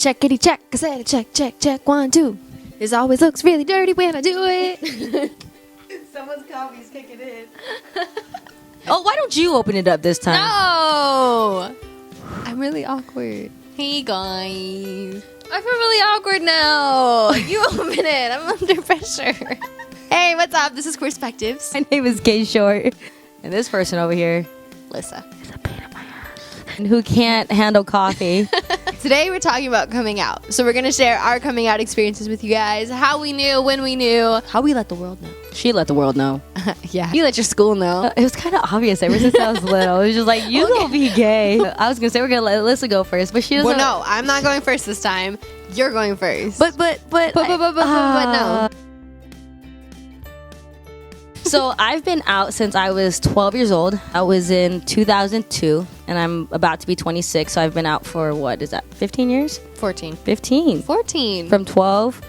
checkity check. I said it, check, check, check, 1, 2. This always looks really dirty when I do it. Someone's coffee's kicking in. Oh, why don't you open it up this time? No! I'm really awkward. Hey, guys. I feel really awkward now. You open it. I'm under pressure. Hey, what's up? This is QueerSpectives. My name is Kay Short. And this person over here Lisa. is a pain in my ass. And who can't handle coffee. Today we're talking about coming out. So we're going to share our coming out experiences with you guys. How we knew, when we knew. How we let the world know. She let the world know. Yeah. You let your school know. It was kind of obvious ever since I was little. It was just like, you gonna be gay. I was gonna say we're gonna let Alyssa go first, but she doesn't. Well, no, I'm not going first this time. You're going first. But no. So I've been out since I was 12 years old. I was in 2002, and I'm about to be 26. So I've been out for, what is that, 15 years? 14. 15. 14. From 12.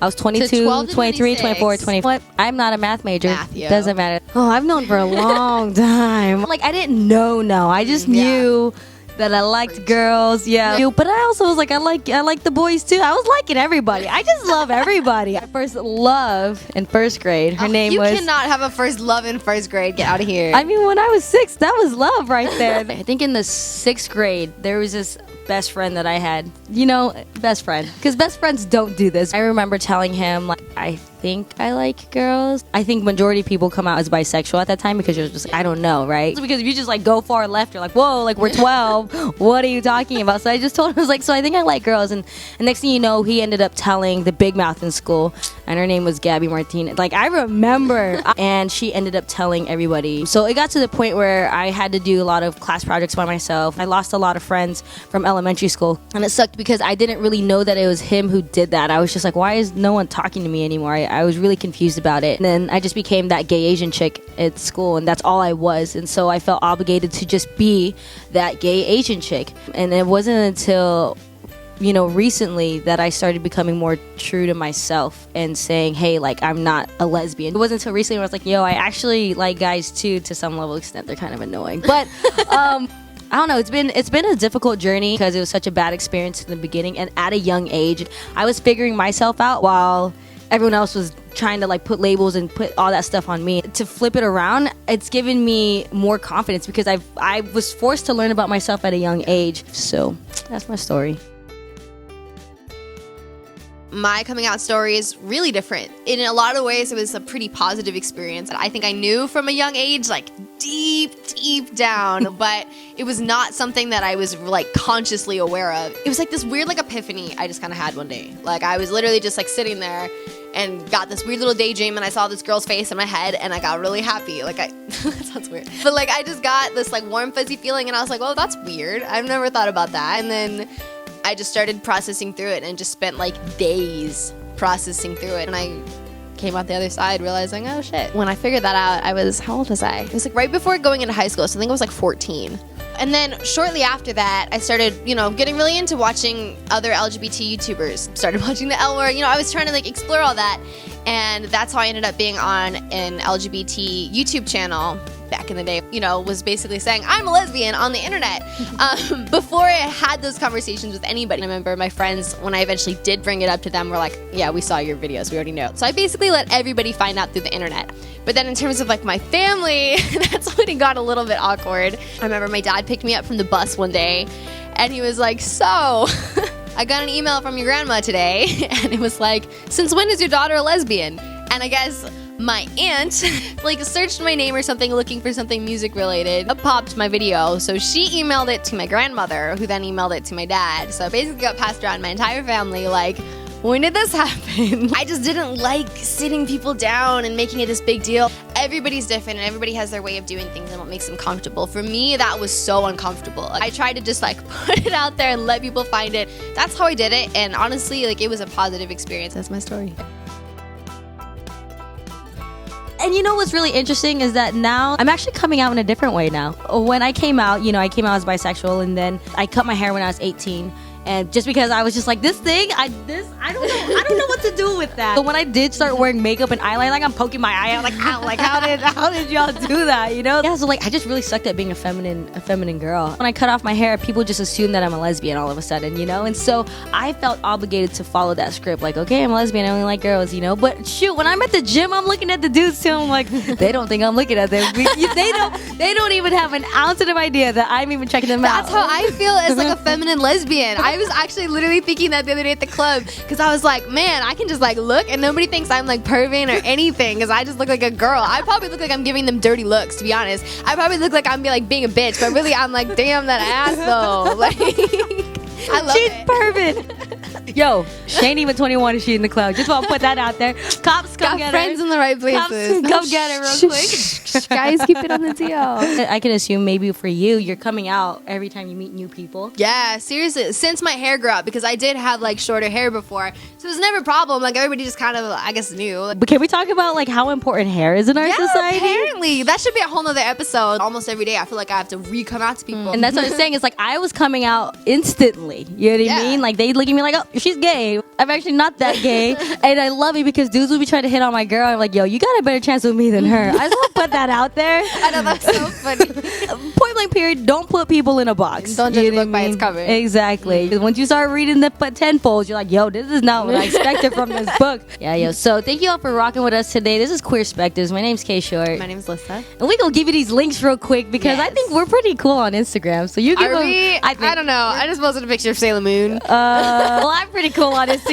I was 22, 12 to 23, 26. 24, 25. What? I'm not a math major. Math, yo. Doesn't matter. Oh, I've known for a long time. Like, I didn't know. I just knew that I liked girls. Yeah. But I also was like, I like the boys too. I was liking everybody. I just love everybody. My first love in first grade. Her name was... You cannot have a first love in first grade. Get out of here. I mean, when I was 6, that was love right there. I think in the 6th grade, there was this best friend that I had. You know, best friend. Because best friends don't do this. I remember telling him, like, I think I like girls. I think majority of people come out as bisexual at that time because you're just, I don't know, right? Because if you just like go far left, you're like, whoa, like we're 12. What are you talking about? So I just told him, I was like, so I think I like girls. And next thing you know, he ended up telling the big mouth in school, and her name was Gabby Martinez. Like, I remember. And she ended up telling everybody. So it got to the point where I had to do a lot of class projects by myself. I lost a lot of friends from elementary school, and it sucked because I didn't really know that it was him who did that. I was just like, why is no one talking to me anymore? I was really confused about it. And then I just became that gay Asian chick at school, and that's all I was. And so I felt obligated to just be that gay Asian chick. And it wasn't until, you know, recently that I started becoming more true to myself and saying, hey, like, I'm not a lesbian. It wasn't until recently where I was like, yo, I actually like guys too, to some level extent. They're kind of annoying. But I don't know, it's been a difficult journey because it was such a bad experience in the beginning, and at a young age I was figuring myself out while everyone else was trying to like put labels and put all that stuff on me. To flip it around, it's given me more confidence because I was forced to learn about myself at a young age. So that's my story. My coming out story is really different. In a lot of ways, it was a pretty positive experience. I think I knew from a young age, like deep down, but it was not something that I was like consciously aware of. It was like this weird like epiphany I just kind of had one day. Like, I was literally just like sitting there and got this weird little daydream, and I saw this girl's face in my head, and I got really happy. Like, that sounds weird. But like, I just got this like warm fuzzy feeling, and I was like, well, that's weird. I've never thought about that. And then I just started processing through it and just spent like days processing through it. And I came out the other side realizing, oh shit. When I figured that out, I was, how old was I? It was like right before going into high school, so I think I was like 14. And then shortly after that, I started, you know, getting really into watching other LGBT YouTubers. Started watching the L Word. You know, I was trying to like explore all that. And that's how I ended up being on an LGBT YouTube channel back in the day. You know, was basically saying, I'm a lesbian on the internet. Before I had those conversations with anybody. I remember my friends, when I eventually did bring it up to them, were like, yeah, we saw your videos, we already know. So I basically let everybody find out through the internet. But then in terms of like my family, that's when it got a little bit awkward. I remember my dad picked me up from the bus one day, and he was like, so I got an email from your grandma today, and it was like, since when is your daughter a lesbian? And I guess my aunt like searched my name or something looking for something music related. It popped my video, so she emailed it to my grandmother, who then emailed it to my dad. So I basically got passed around my entire family like, when did this happen? I just didn't like sitting people down and making it this big deal. Everybody's different and everybody has their way of doing things and what makes them comfortable. For me, that was so uncomfortable. I tried to just like put it out there and let people find it. That's how I did it, and honestly, like, it was a positive experience. That's my story. And you know what's really interesting is that now I'm actually coming out in a different way now. When I came out, you know, I came out as bisexual, and then I cut my hair when I was 18. And just because I was just like, this thing, I don't know what to do with that. But when I did start wearing makeup and eyeliner, like I'm poking my eye out, like, ow, like how did y'all do that, you know? Yeah, so like I just really sucked at being a feminine girl. When I cut off my hair, people just assume that I'm a lesbian all of a sudden, you know? And so I felt obligated to follow that script, like, okay, I'm a lesbian, I only like girls, you know? But shoot, when I'm at the gym, I'm looking at the dudes too, I'm like, they don't think I'm looking at them. They don't even have an ounce of idea that I'm even checking them out. That's how I feel as like a feminine lesbian. I was actually literally thinking that the other day at the club because I was like, man, I can just like look and nobody thinks I'm like perving or anything because I just look like a girl. I probably look like I'm giving them dirty looks, to be honest. I probably look like I'm like being a bitch, but really I'm like, damn that ass though. Like, I love She's it. perving. Yo, she ain't even 21 and she in the club. Just want to put that out there. Cops, come Got get friends her. in the right places. Cops, come get her real quick. Guys, keep it on the TL. I can assume maybe for you, you're coming out every time you meet new people. Yeah, seriously. Since my hair grew out, because I did have like shorter hair before, so it was never a problem. Like everybody just kind of, I guess, knew. But can we talk about like how important hair is in our society? Apparently. That should be a whole nother episode. Almost every day, I feel like I have to re-come out to people. And that's what I'm saying. It's like I was coming out instantly. You know what I mean? Like they look at me like, oh, she's gay. I'm actually not that gay. And I love it because dudes will be trying to hit on my girl. I'm like, yo, you got a better chance with me than her. I just want to put that out there. I know, that's so funny. Point blank period, don't put people in a box. Don't judge a book by its cover. Exactly. Because once you start reading the tenfolds, you're like, yo, this is not what I expected from this book. Yeah, yo. So thank you all for rocking with us today. This is QueerSpectives. My name's K Short. My name's Lisa. And we gonna give you these links real quick because I think we're pretty cool on Instagram. So you give Are them. we? I don't know. I just posted a picture of Sailor Moon. Well, I'm pretty cool on Instagram.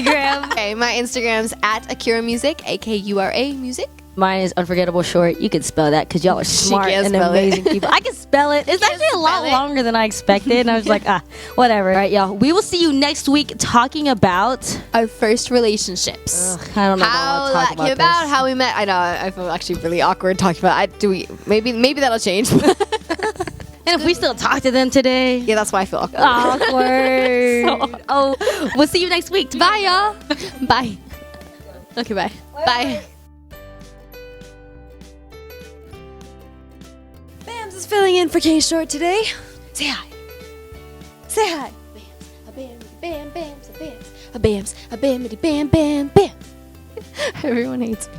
Okay, my Instagram's at Akura Music, AKURA Music. Mine is Unforgettable Short. You could spell that because y'all are smart can't and spell it. amazing people. I can spell it. It's actually a lot spell it. longer than I expected. And I was like, whatever. All right, y'all. We will see you next week talking about Our first relationships. I don't know How that came about, how we met. I know, I feel actually really awkward talking about it. Maybe that'll change. And if we still talk to them today. Yeah, that's why I feel awkward. Awkward. Oh, we'll see you next week. Bye, y'all. Bye. Okay, bye. Bye. Bams is filling in for K Short today. Say hi. Say hi. Bams, a bam, bam, bams, a bams, a bams, a bam, bam, bam, bam. Everyone hates me.